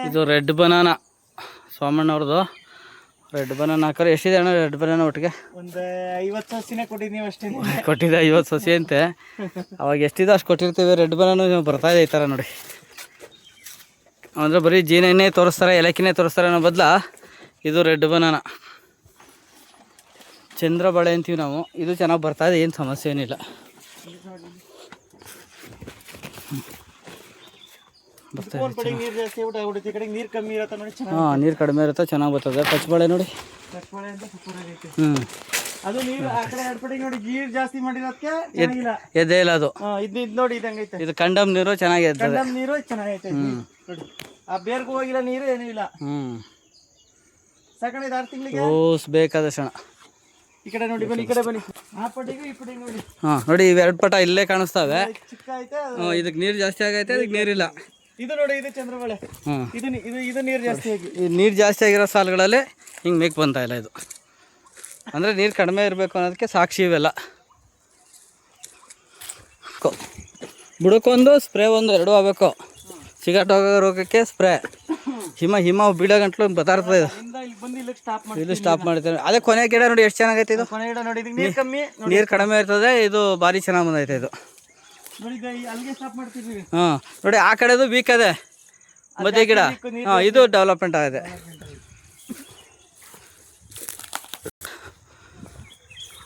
ಇದು red banana ಸೋಮಣ್ಣವ್ರದ್ದು. Red banana ಹಾಕೋರು ಎಷ್ಟಿದೆ ಅಣ್ಣ ರೆಡ್ ಬನಾನಾ ಒಟ್ಟಿಗೆ? ಒಂದು 50 ಸಸಿನೇ ಕೊಟ್ಟಿದ್ದೀವಿ ಅಷ್ಟೇ. ಕೊಟ್ಟಿದ್ದೆ 50 ಸಸಿ ಅಂತೆ. ಅವಾಗ ಎಷ್ಟಿದೆ ಅಷ್ಟು ಕೊಟ್ಟಿರ್ತೀವಿ. ರೆಡ್ ಬನಾನಾ ಬರ್ತಾ ಇದೆ ಈ ಥರ ನೋಡಿ. ಅಂದರೆ ಬರೀ ಜೀನೆಣ್ಣೆ ತೋರಿಸ್ತಾರೆ, ಏಲಕ್ಕಿನೇ ತೋರಿಸ್ತಾರೆ ಅನ್ನೋ ಬದಲು ಇದು ರೆಡ್ ಬನಾನಾ ಚಂದ್ರ ಬಾಳೆ ಅಂತೀವಿ ನಾವು. ಇದು ಚೆನ್ನಾಗಿ ಬರ್ತಾಯಿದೆ, ಏನು ಸಮಸ್ಯೆ ಏನಿಲ್ಲ. ಹಾಂ, ನೀರು ಕಡಿಮೆ ಇರುತ್ತೆ, ಚೆನ್ನಾಗಿ ಬರ್ತದೆ. ಪಚ್ಚಬಾಳೆ ನೋಡಿ. ಅದು ನೀರು ಆ ಕಡೆ ಎಡ್ಪಡಿಗೆ ನೋಡಿ ನೀರು ಜಾಸ್ತಿ ಮಾಡಿರೋದಕ್ಕೆ ಎದ್ದೇ ಇಲ್ಲ ಅದು. ಇದು ನೋಡಿ ಇದಂಗೈತೆ. ಇದು ಕಂಡಮ್ ನೀರು ಚೆನ್ನಾಗಿ ಎದ್ದೆ. ಕಂಡಮ್ ನೀರು ಚೆನ್ನಾಗೈತೆ ನೋಡಿ. ಆ ಬೇರ್ಗೂ ಹೋಗಿಲ್ಲ ನೀರು ಏನೂ ಇಲ್ಲ. ಸಾಕಣೆ 6 ತಿಂಗಳಿಗೆ ಓಸ್ ಬೇಕಾದ ಸಣ್ಣ. ಈ ಕಡೆ ನೋಡಿ, ಬನ್ನಿ ಈ ಕಡೆ ಬನ್ನಿ. ಆ ಪಟ್ಟಿಗೂ ಈ ಪಟ್ಟಿಗೆ ನೋಡಿ. ಹಾಂ ನೋಡಿ, ಇವೆರಡು ಪಟ ಇಲ್ಲೇ ಕಾಣಿಸ್ತವೆ. ಚಿಕ್ಕ ಐತೆ. ಇದಕ್ಕೆ ನೀರು ಜಾಸ್ತಿ ಆಗೈತೆ, ಇದಕ್ಕೆ ನೀರಿಲ್ಲ. ಇದು ನೋಡಿ, ಇದು ಚಂದ್ರಬಾಳೆ. ಇದು ನೀರು ಜಾಸ್ತಿ ಆಗಿ ನೀರು ಜಾಸ್ತಿ ಆಗಿರೋ ಸಾಲುಗಳಲ್ಲಿ ಹಿಂಗೆ ಮೇಕ್ ಬಂತಾ ಇಲ್ಲ. ಇದು ಅಂದರೆ ನೀರು ಕಡಿಮೆ ಇರಬೇಕು ಅನ್ನೋದಕ್ಕೆ ಸಾಕ್ಷಿ ಇವೆಲ್ಲ. ಬುಡಕ್ಕೊಂದು ಸ್ಪ್ರೇ ಒಂದು 2 ಆಗಬೇಕು. ಸಿಗಟೋಗೋ ರೋಗಕ್ಕೆ ಸ್ಪ್ರೇ. ಹಿಮ ಬೀಳೋ ಗಂಟ್ಲು ಬತಾರ್ತದೆ. ಇದು ಸ್ಟಾಪ್ ಮಾಡ್ತೇವೆ. ಅದೇ ಕೊನೆ ಗಿಡ ನೋಡಿ ಎಷ್ಟು ಚೆನ್ನಾಗೈತೆ. ಇದು ನೀರು ಕಡಿಮೆ ಇರ್ತದೆ. ಇದು ಭಾರಿ ಚೆನ್ನಾಗಿ ಬಂದೈತೆ ಇದು. ಹಾಂ ನೋಡಿ, ಆ ಕಡೆದು ವೀಕ್ ಅದೇ ಮಧ್ಯೆ ಗಿಡ. ಹಾಂ, ಇದು ಡೆವಲಪ್ಮೆಂಟ್ ಆಗಿದೆ.